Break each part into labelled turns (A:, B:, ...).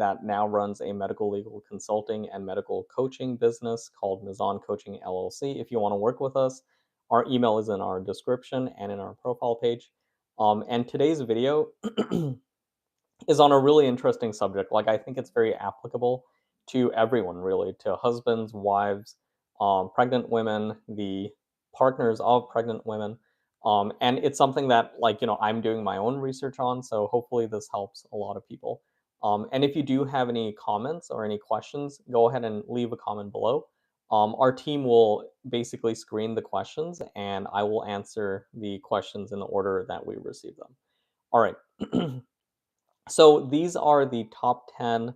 A: that now runs a medical legal consulting and medical coaching business called Mizan Coaching LLC. If you want to work with us, our email is in our description and in our profile page. And today's video is on a really interesting subject. Like, I think it's very applicable to everyone, really, to husbands, wives, pregnant women, the partners of pregnant women. And it's something that, like, I'm doing my own research on. So hopefully this helps a lot of people. And if you do have any comments or any questions, go ahead and leave a comment below. Our team will basically screen the questions and I will answer the questions in the order that we receive them. All right. So these are the top 10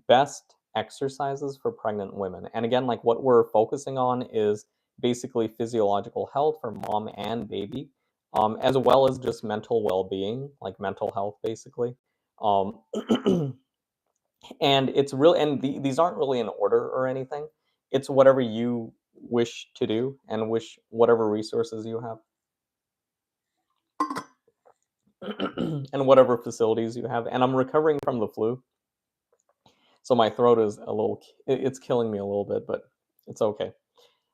A: best exercises for pregnant women. And again, like, what we're focusing on is basically physiological health for mom and baby, as well as just mental well-being, like mental health, basically. Um, and it's really, and these aren't really in order or anything. It's whatever you wish to do and wish whatever resources you have and whatever facilities you have. And I'm recovering from the flu. So my throat is a little, it's killing me a little bit, but it's okay.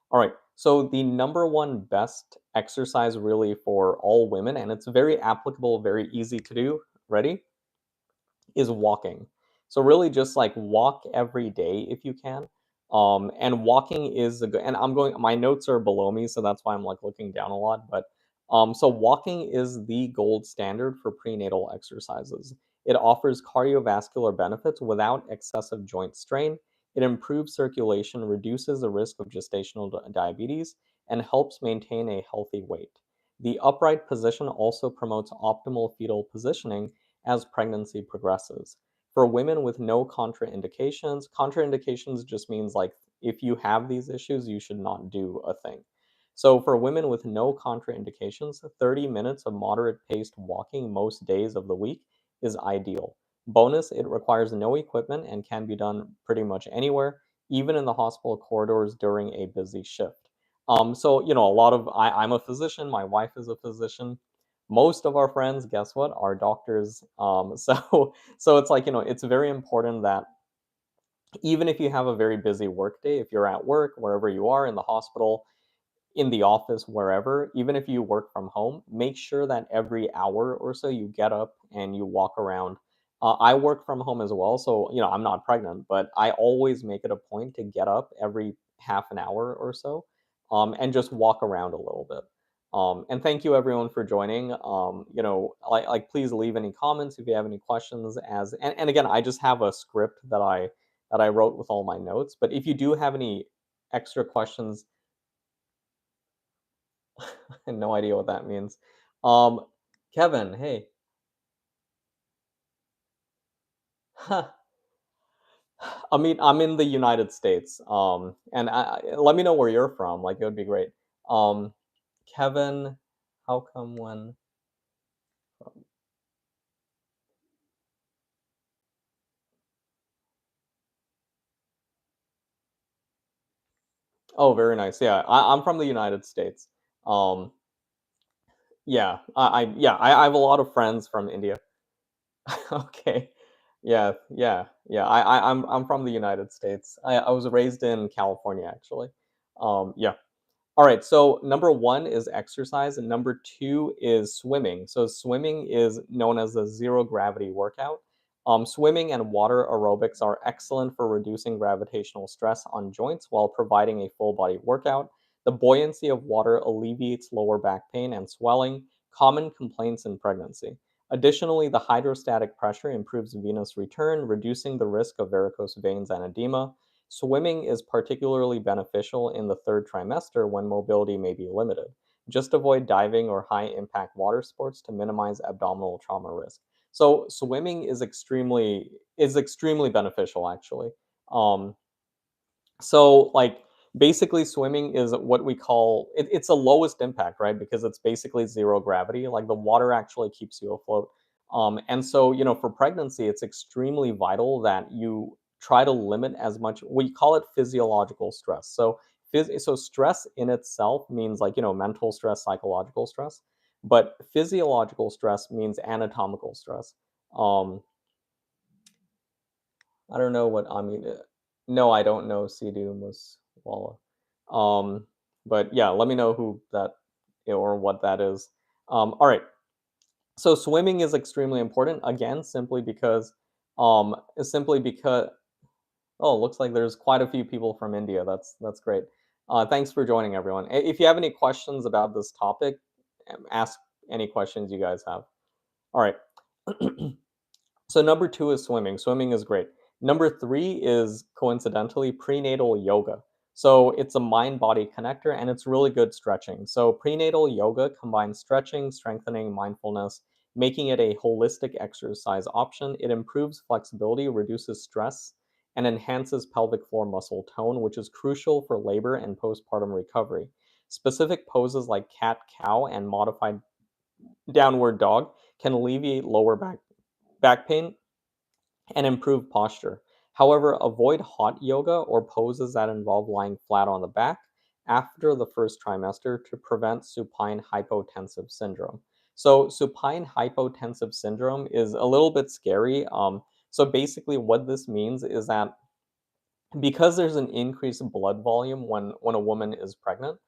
A: All right. So the number one best exercise really for all women, and it's very applicable, very easy to do. Ready? Is walking. So really just like walk every day if you can. And walking is a good, and I'm going, my notes are below me, so that's why I'm like looking down a lot. But so walking is the gold standard for prenatal exercises. It offers cardiovascular benefits without excessive joint strain. It improves circulation, reduces the risk of gestational diabetes, and helps maintain a healthy weight. The upright position also promotes optimal fetal positioning as pregnancy progresses. For women with no contraindications, contraindications just means like if you have these issues, you should not do a thing. So for women with no contraindications, 30 minutes of moderate paced walking most days of the week is ideal. Bonus, it requires no equipment and can be done pretty much anywhere, even in the hospital corridors during a busy shift. So, a lot of, I'm a physician, my wife is a physician. Most of our friends, guess what, are doctors. So it's like, it's very important that even if you have a very busy work day, if you're at work, wherever you are, in the hospital, in the office, wherever, even if you work from home, make sure that every hour or so you get up and you walk around. I work from home as well, so I'm not pregnant, but I always make it a point to get up every half an hour or so, and just walk around a little bit. And thank you everyone for joining. Like please leave any comments if you have any questions. And again, I just have a script that I wrote with all my notes. But if you do have any extra questions, I no idea what that means. Um, Kevin, hey. I mean, I'm in the United States. And let me know where you're from. Like, it would be great. Um, Kevin, how come when? Oh, very nice. Yeah, I'm from the United States. Um, yeah, I have a lot of friends from India. Okay. Yeah, yeah, yeah. I'm from the United States. I was raised in California, actually. Yeah. All right, so number one is exercise, and number two is swimming. So swimming is known as a zero gravity workout. Swimming and water aerobics are excellent for reducing gravitational stress on joints while providing a full body workout. The buoyancy of water alleviates lower back pain and swelling, common complaints in pregnancy. Additionally, the hydrostatic pressure improves venous return, reducing the risk of varicose veins and edema. Swimming is particularly beneficial in the third trimester when mobility may be limited. Just avoid diving or high impact water sports to minimize abdominal trauma risk. So swimming is extremely beneficial, actually. Um, so like basically swimming is what we call it's the lowest impact, right? Because it's basically zero gravity. Like the water actually keeps you afloat. And so, for pregnancy, it's extremely vital that you try to limit as much. We call it physiological stress. So stress in itself means like, mental stress, psychological stress, but physiological stress means anatomical stress. Um, I don't know what Amida. No, I don't know Sidhu Muswala. Um, but yeah, let me know who that or what that is. All right. So swimming is extremely important again, simply because oh, looks like there's quite a few people from India. That's great. Thanks for joining, everyone. If you have any questions about this topic, ask any questions you guys have. All right. So number two is swimming. Swimming is great. Number three is coincidentally prenatal yoga. So it's a mind body connector and it's really good stretching. So prenatal yoga combines stretching, strengthening, mindfulness, making it a holistic exercise option. It improves flexibility, reduces stress, and enhances pelvic floor muscle tone, which is crucial for labor and postpartum recovery. Specific poses like cat cow and modified downward dog can alleviate lower back pain and improve posture. However, avoid hot yoga or poses that involve lying flat on the back after the first trimester to prevent supine hypotensive syndrome. So, supine hypotensive syndrome is a little bit scary. So, basically, what this means is that because there's an increase in blood volume when a woman is pregnant,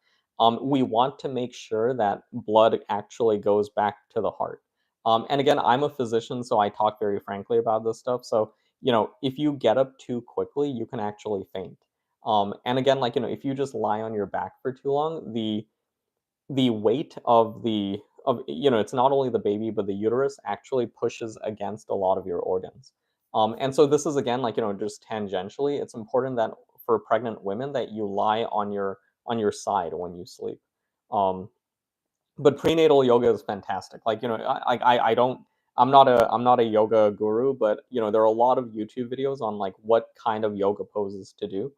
A: we want to make sure that blood actually goes back to the heart. And again, I'm a physician, so I talk very frankly about this stuff. So, if you get up too quickly, you can actually faint. And again, if you just lie on your back for too long, the weight of it's not only the baby but the uterus actually pushes against a lot of your organs. And so this is again just tangentially it's important that for pregnant women that you lie on your side when you sleep. um, but prenatal yoga is fantastic. I don't. I'm not a yoga guru, but there are a lot of YouTube videos on like what kind of yoga poses to do,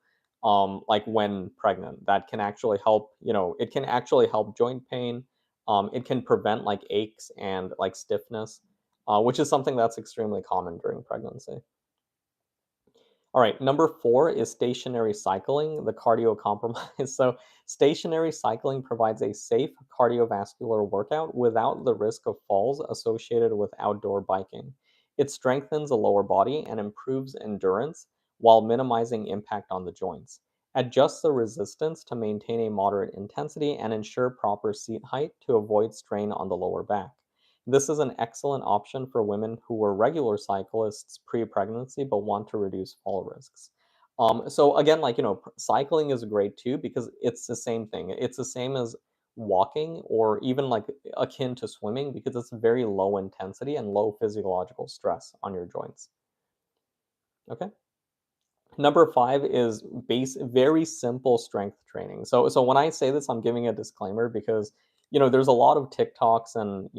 A: like when pregnant. That can actually help. It can actually help joint pain. It can prevent like aches and like stiffness, which is something that's extremely common during pregnancy. All right, number four is stationary cycling, the cardio compromise. So, stationary cycling provides a safe cardiovascular workout without the risk of falls associated with outdoor biking. It strengthens the lower body and improves endurance while minimizing impact on the joints. Adjust the resistance to maintain a moderate intensity and ensure proper seat height to avoid strain on the lower back. This is an excellent option for women who were regular cyclists pre-pregnancy but want to reduce fall risks. So again, cycling is great too because it's the same thing. It's the same as walking or even like akin to swimming because it's very low intensity and low physiological stress on your joints. Okay. Number 5 is very simple strength training. So when I say this, I'm giving a disclaimer because, there's a lot of TikToks and,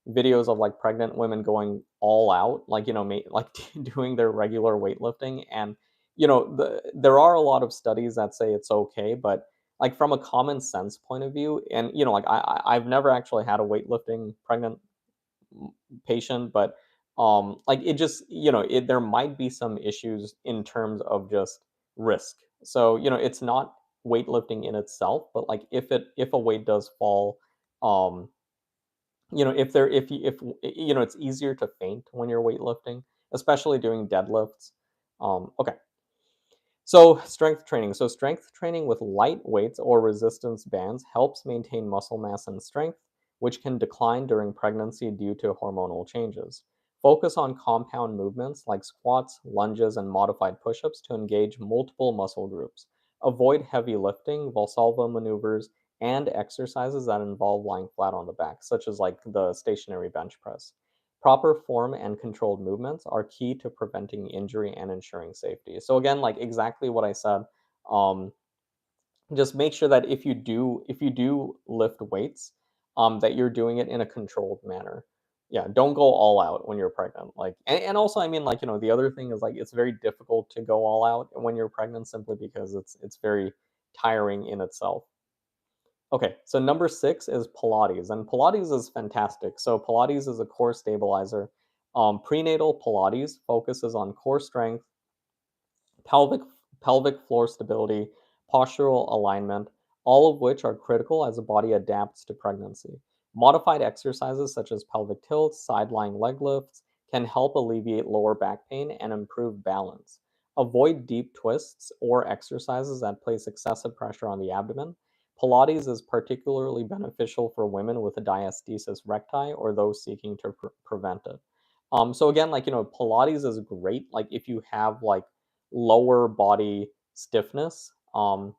A: videos of like pregnant women going all out, like, like doing their regular weightlifting. And, there are a lot of studies that say it's okay, but like from a common sense point of view, and, I've never actually had a weightlifting pregnant patient, but like it just there might be some issues in terms of just risk. So it's not weightlifting in itself, but like if a weight does fall, um, it's easier to faint when you're weightlifting, especially doing deadlifts. Okay, so strength training. So strength training with light weights or resistance bands helps maintain muscle mass and strength, which can decline during pregnancy due to hormonal changes. Focus on compound movements like squats, lunges, and modified push-ups to engage multiple muscle groups. Avoid heavy lifting, Valsalva maneuvers, and exercises that involve lying flat on the back, such as like the stationary bench press. Proper form and controlled movements are key to preventing injury and ensuring safety. So again, like exactly what I said, um, just make sure that if you do lift weights, that you're doing it in a controlled manner. Yeah, don't go all out when you're pregnant. And also, I mean, the other thing is like it's very difficult to go all out when you're pregnant simply because it's very tiring in itself. Okay, so number 6 is Pilates, and Pilates is fantastic. So Pilates is a core stabilizer. Prenatal Pilates focuses on core strength, pelvic pelvic floor stability, postural alignment, all of which are critical as the body adapts to pregnancy. Modified exercises such as pelvic tilts, side lying leg lifts can help alleviate lower back pain and improve balance. Avoid deep twists or exercises that place excessive pressure on the abdomen. Pilates is particularly beneficial for women with a diastasis recti or those seeking to prevent it. So again, Pilates is great, like if you have like lower body stiffness, and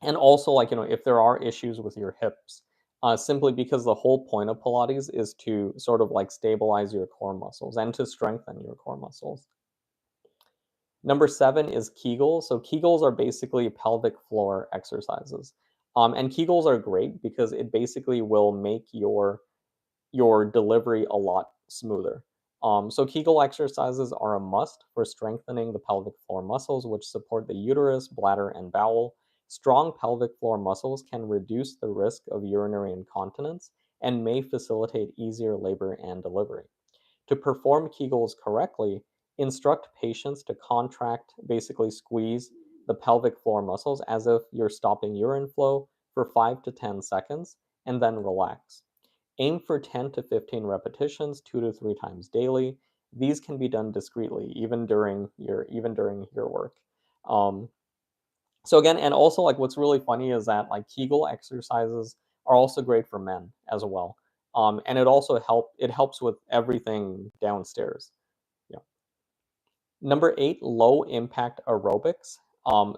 A: also if there are issues with your hips, simply because the whole point of Pilates is to sort of like stabilize your core muscles and to strengthen your core muscles. Number 7 is Kegels. So Kegels are basically pelvic floor exercises. And Kegels are great because it basically will make your delivery a lot smoother. So Kegel exercises are a must for strengthening the pelvic floor muscles, which support the uterus, bladder, and bowel. Strong pelvic floor muscles can reduce the risk of urinary incontinence and may facilitate easier labor and delivery. To perform Kegels correctly, instruct patients to contract, basically squeeze the pelvic floor muscles as if you're stopping urine flow for 5 to 10 seconds and then relax. Aim for 10 to 15 repetitions 2 to 3 times daily. These can be done discreetly even during your work. Um, so again, and also like what's really funny is that like Kegel exercises are also great for men as well. And it helps with everything downstairs. Yeah. Number 8, low impact aerobics.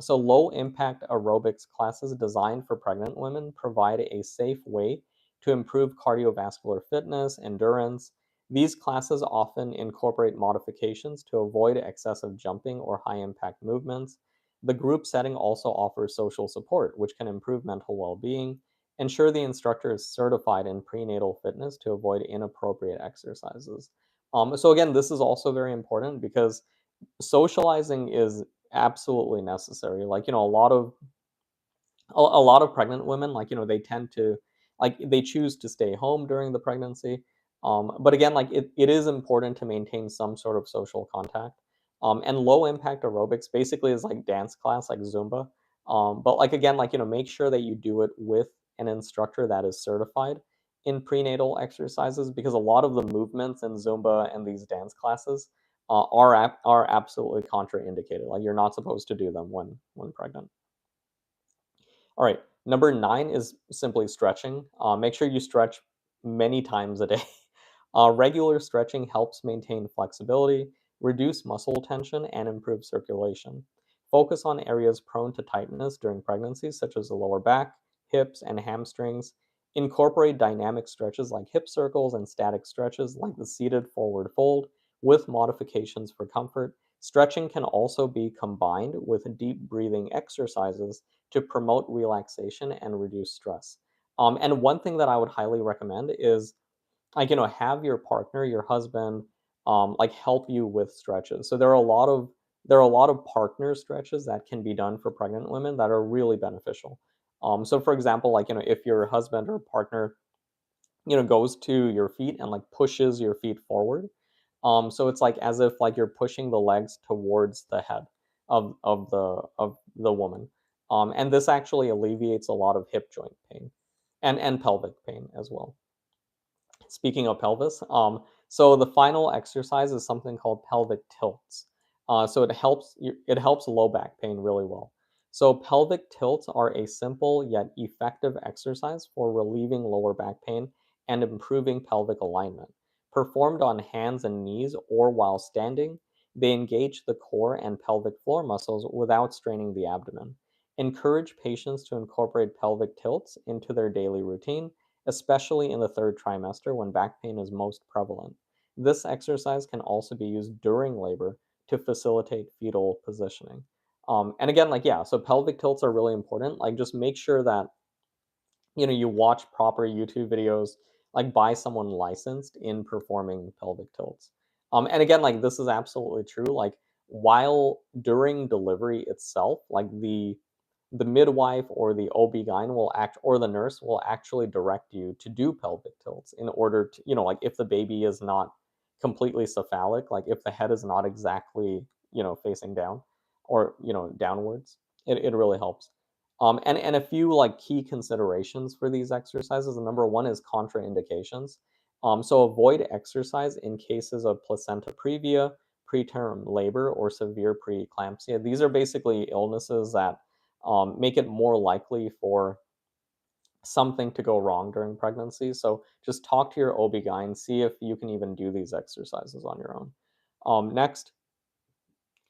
A: So low impact aerobics classes designed for pregnant women provide a safe way to improve cardiovascular fitness, endurance. These classes often incorporate modifications to avoid excessive jumping or high impact movements. The group setting also offers social support, which can improve mental well being. Ensure the instructor is certified in prenatal fitness to avoid inappropriate exercises. So, again, this is also very important because socializing is absolutely necessary. A lot of pregnant women, they tend to they choose to stay home during the pregnancy. But again, it is important to maintain some sort of social contact. And low impact aerobics basically is like dance class, like Zumba. But again, make sure that you do it with an instructor that is certified in prenatal exercises because a lot of the movements in Zumba and these dance classes are absolutely contraindicated. Like you're not supposed to do them when pregnant. All right. Number 9 is simply stretching. Make sure you stretch many times a day. Regular stretching helps maintain flexibility, reduce muscle tension, and improve circulation. Focus on areas prone to tightness during pregnancy, such as the lower back, hips, and hamstrings. Incorporate dynamic stretches like hip circles and static stretches like the seated forward fold with modifications for comfort. Stretching can also be combined with deep breathing exercises to promote relaxation and reduce stress. And one thing that I would highly recommend is have your partner, your husband, help you with stretches. So there are a lot of partner stretches that can be done for pregnant women that are really beneficial. So for example, if your husband or partner goes to your feet and pushes your feet forward. So it's like as if you're pushing the legs towards the head of the woman. And this actually alleviates a lot of hip joint pain and pelvic pain as well. Speaking of pelvis, so the final exercise is something called pelvic tilts. So it helps low back pain really well. So pelvic tilts are a simple yet effective exercise for relieving lower back pain and improving pelvic alignment. Performed on hands and knees or while standing, they engage the core and pelvic floor muscles without straining the abdomen. Encourage patients to incorporate pelvic tilts into their daily routine, especially in the third trimester when back pain is most prevalent. This exercise can also be used during labor to facilitate fetal positioning. And again, yeah, so pelvic tilts are really important. Just make sure that you watch proper YouTube videos, by someone licensed in performing pelvic tilts. And again, this is absolutely true. While during delivery itself, the midwife or the OB-GYN will act or the nurse will actually direct you to do pelvic tilts in order to, if the baby is not completely cephalic, if the head is not exactly, facing down or, downwards, it really helps. And a few key considerations for these exercises. The number one is contraindications. So avoid exercise in cases of placenta previa, preterm labor, or severe preeclampsia. These are basically illnesses that make it more likely for something to go wrong during pregnancy. So just talk to your OB-GYN, see if you can even do these exercises on your own. Next,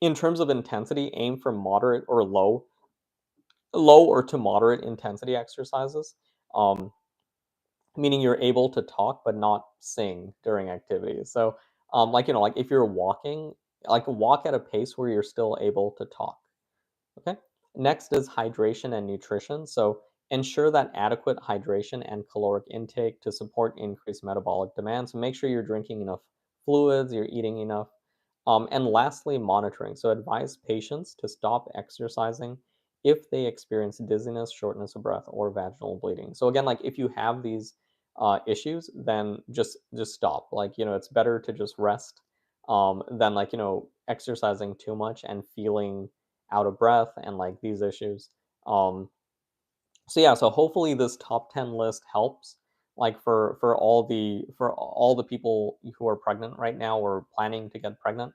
A: in terms of intensity, aim for moderate or low or to moderate intensity exercises. Um, Meaning you're able to talk but not sing during activities. So, like like if you're walking, like walk at a pace where you're still able to talk. Okay. Next is hydration and nutrition. So ensure that adequate hydration and caloric intake to support increased metabolic demand. So make sure you're drinking enough fluids, you're eating enough. And lastly, monitoring. So advise patients to stop exercising if they experience dizziness, shortness of breath, or vaginal bleeding. So again, like if you have these issues, then just stop. Like it's better to just rest than like exercising too much and feeling out of breath and like these issues. Um, so yeah, so hopefully this top 10 list helps like for all the people who are pregnant right now or planning to get pregnant.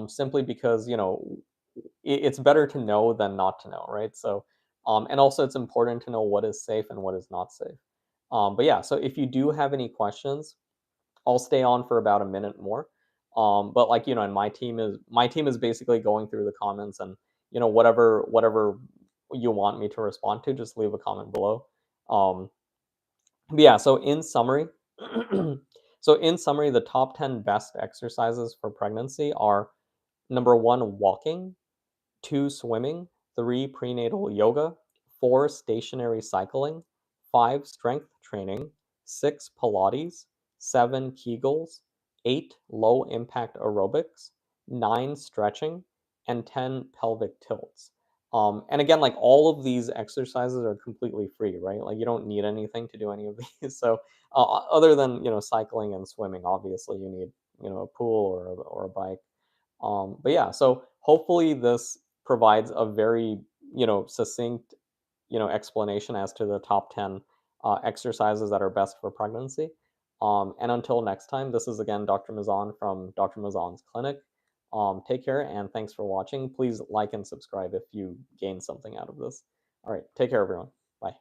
A: Simply because, it's better to know than not to know, right? So and also it's important to know what is safe and what is not safe. But yeah, so if you do have any questions, I'll stay on for about a minute more. But like, and my team is basically going through the comments and whatever you want me to respond to, just leave a comment below. Um, but yeah, so in summary, the top 10 best exercises for pregnancy are number one, walking, 2, swimming, 3, prenatal yoga, 4, stationary cycling, 5, strength training, 6, Pilates, 7, Kegels, 8, low impact aerobics, 9, stretching, and 10, pelvic tilts. And again, like all of these exercises are completely free, right? Like you don't need anything to do any of these. So other than cycling and swimming, obviously you need a pool or a bike. But yeah, so hopefully this provides a very, succinct, explanation as to the top 10 exercises that are best for pregnancy. And until next time, this is again Dr. Mizan from Dr. Mizan's clinic. Take care and thanks for watching. Please like and subscribe if you gain something out of this. All right, take care, everyone. Bye.